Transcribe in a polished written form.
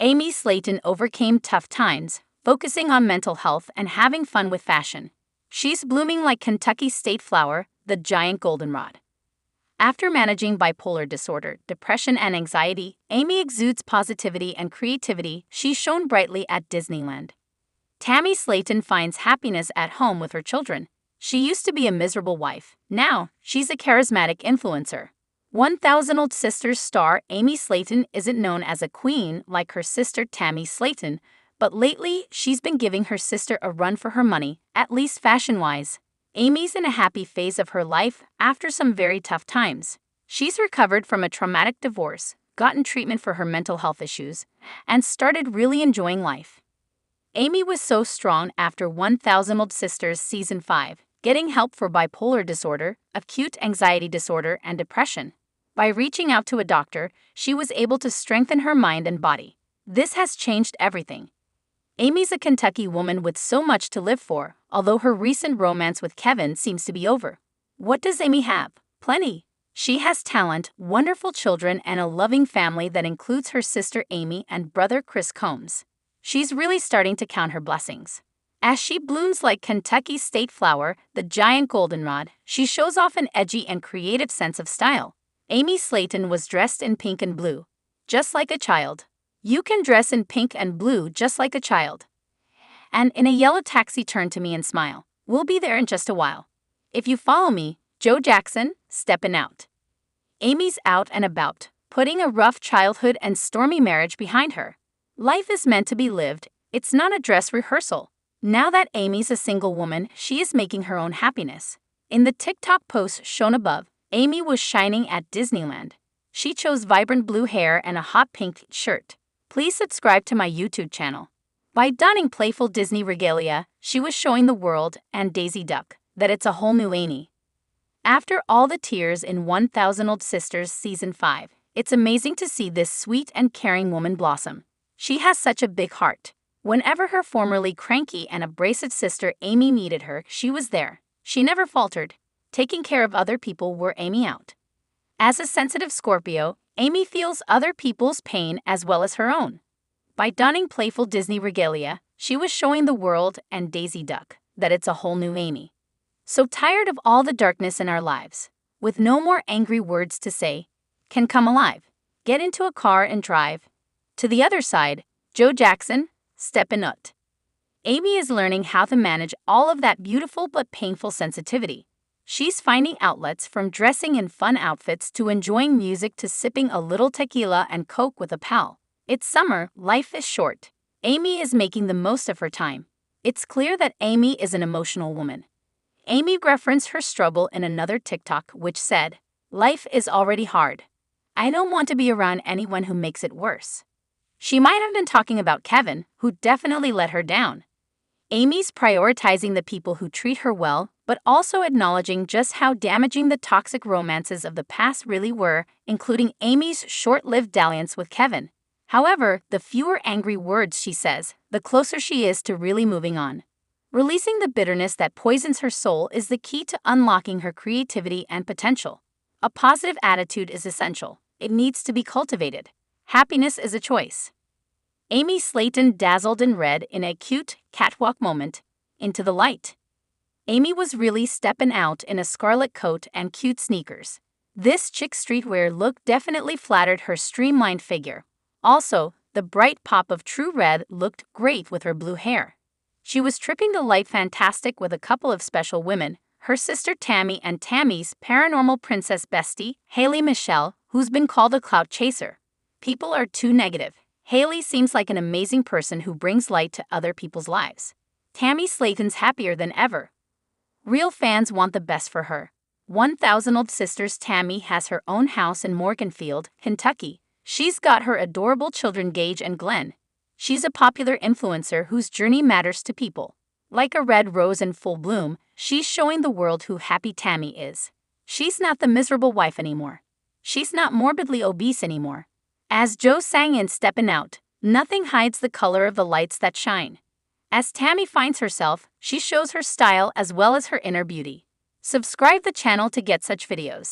Amy Slaton overcame tough times, focusing on mental health and having fun with fashion. She's blooming like Kentucky's state flower, the giant goldenrod. After managing bipolar disorder, depression, and anxiety, Amy exudes positivity and creativity. She's shone brightly at Disneyland. Tammy Slaton finds happiness at home with her children. She used to be a miserable wife. Now, she's a charismatic influencer. 1000 Sisters star Amy Slaton isn't known as a queen like her sister Tammy Slaton, but lately she's been giving her sister a run for her money, at least fashion-wise. Amy's in a happy phase of her life after some very tough times. She's recovered from a traumatic divorce, gotten treatment for her mental health issues, and started really enjoying life. Amy was so strong after 1000 Sisters Season 5, getting help for bipolar disorder, acute anxiety disorder, and depression. By reaching out to a doctor, she was able to strengthen her mind and body. This has changed everything. Amy's a Kentucky woman with so much to live for, although her recent romance with Kevin seems to be over. What does Amy have? Plenty. She has talent, wonderful children, and a loving family that includes her sister Amy and brother Chris Combs. She's really starting to count her blessings. As she blooms like Kentucky's state flower, the giant goldenrod, she shows off an edgy and creative sense of style. Amy Slaton was dressed in pink and blue, just like a child. You can dress in pink and blue just like a child. And in a yellow taxi, turn to me and smile. We'll be there in just a while. If you follow me, Joe Jackson, Steppin out. Amy's out and about, putting a rough childhood and stormy marriage behind her. Life is meant to be lived, it's not a dress rehearsal. Now that Amy's a single woman, she is making her own happiness. In the TikTok post shown above, Amy was shining at Disneyland. She chose vibrant blue hair and a hot pink shirt. Please subscribe to my YouTube channel. By donning playful Disney regalia, she was showing the world and Daisy Duck that it's a whole new Amy. After all the tears in 1000 Sisters Season 5, it's amazing to see this sweet and caring woman blossom. She has such a big heart. Whenever her formerly cranky and abrasive sister Amy needed her, she was there. She never faltered. Taking care of other people wore Amy out. As a sensitive Scorpio, Amy feels other people's pain as well as her own. By donning playful Disney regalia, she was showing the world and Daisy Duck that it's a whole new Amy. So tired of all the darkness in our lives, with no more angry words to say, can come alive. Get into a car and drive. To the other side, Joe Jackson, Steppin out. Amy is learning how to manage all of that beautiful but painful sensitivity. She's finding outlets from dressing in fun outfits to enjoying music to sipping a little tequila and Coke with a pal. It's summer, life is short. Amy is making the most of her time. It's clear that Amy is an emotional woman. Amy referenced her struggle in another TikTok which said, "Life is already hard. I don't want to be around anyone who makes it worse." She might have been talking about Kevin, who definitely let her down. Amy's prioritizing the people who treat her well, but also acknowledging just how damaging the toxic romances of the past really were, including Amy's short-lived dalliance with Kevin. However, the fewer angry words she says, the closer she is to really moving on. Releasing the bitterness that poisons her soul is the key to unlocking her creativity and potential. A positive attitude is essential. It needs to be cultivated. Happiness is a choice. Amy Slaton dazzled in red in a cute catwalk moment. Into the light. Amy was really stepping out in a scarlet coat and cute sneakers. This chic streetwear look definitely flattered her streamlined figure. Also, the bright pop of true red looked great with her blue hair. She was tripping the light fantastic with a couple of special women, her sister Tammy and Tammy's paranormal princess bestie, Haley Michelle, who's been called a clout chaser. People are too negative. Haley seems like an amazing person who brings light to other people's lives. Tammy Slaton's happier than ever. Real fans want the best for her. 1000 Sisters Tammy has her own house in Morganfield, Kentucky. She's got her adorable children Gage and Glenn. She's a popular influencer whose journey matters to people. Like a red rose in full bloom, she's showing the world who happy Tammy is. She's not the miserable wife anymore. She's not morbidly obese anymore. As Joe sang in Steppin out, nothing hides the color of the lights that shine. As Tammy finds herself, she shows her style as well as her inner beauty. Subscribe the channel to get such videos.